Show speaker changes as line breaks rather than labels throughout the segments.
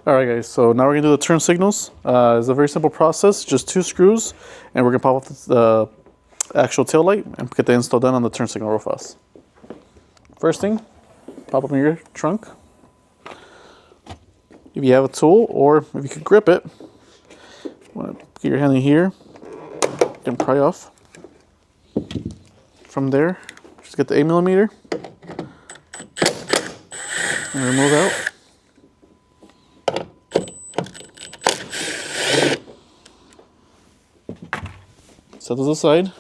Alright guys, so now we're going to do the turn signals. It's a very simple process, just 2 screws, and we're going to pop off the actual tail light and get the install done on the turn signal real fast. First thing, pop up in your trunk. If you have a tool, or if you can grip it, get your hand in here and pry off. From there, just get the 8mm and remove out. Set this aside.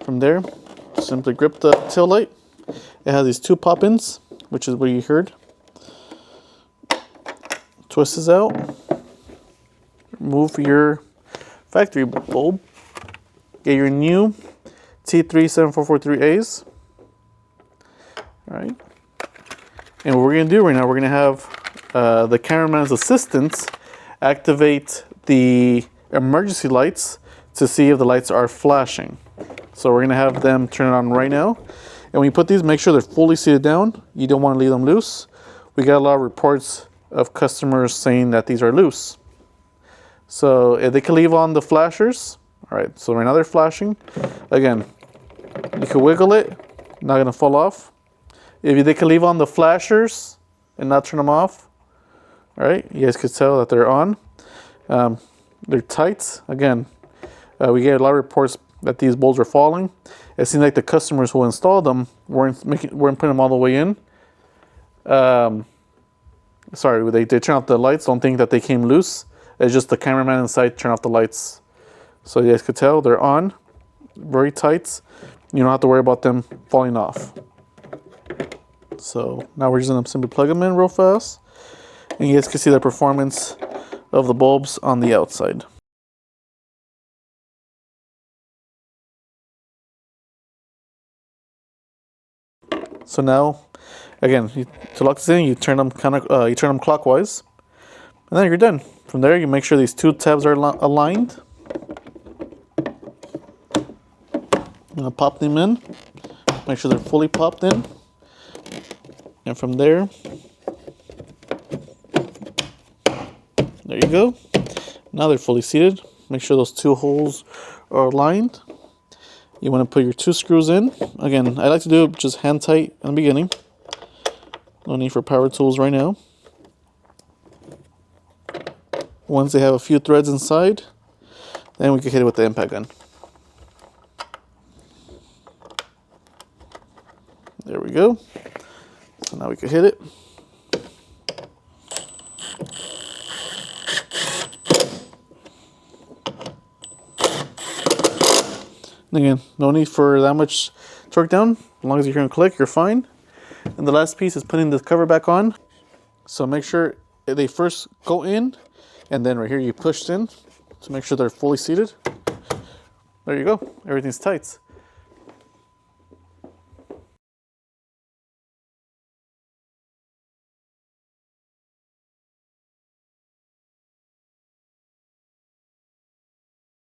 From there, simply grip the tail light. It has these 2 pop-ins, which is what you heard. Twist this out. Remove your factory bulb. Get your new T37443As. Alright. And what we're going to do right now, we're going to have the cameraman's assistants activate the emergency lights to see if the lights are flashing. So we're going to have them turn it on right now. And when you put these, make sure they're fully seated down. You don't want to leave them loose. We got a lot of reports of customers saying that these are loose. So if they can leave on the flashers. Alright, so right now they're flashing. Again, you can wiggle it, not going to fall off. If they can leave on the flashers and not turn them off. Alright, you guys could tell that they're on. They're tight. Again, we get a lot of reports that these bulbs are falling. It seems like the customers who installed them weren't putting them all the way in. Sorry, they turn off the lights. Don't think that they came loose. It's just the cameraman inside turn off the lights. So you guys could tell they're on, very tight. You don't have to worry about them falling off. So now we're just gonna simply plug them in real fast, and you guys can see the performance of the bulbs on the outside. So now, again, to lock this in, you turn them clockwise, and then you're done. From there, you make sure these 2 tabs are aligned. I'm gonna pop them in. Make sure they're fully popped in, and from there, there you go. Now they're fully seated. Make sure those 2 holes are aligned. You want to put your 2 screws in. Again, I like to do it just hand tight in the beginning. No need for power tools right now. Once they have a few threads inside, then we can hit it with the impact gun. There we go. So now we can hit it. Again, no need for that much torque down. As long as you're hearing a click, you're fine. And the last piece is putting the cover back on. So make sure they first go in, and then right here you push in to make sure they're fully seated. There you go. Everything's tight.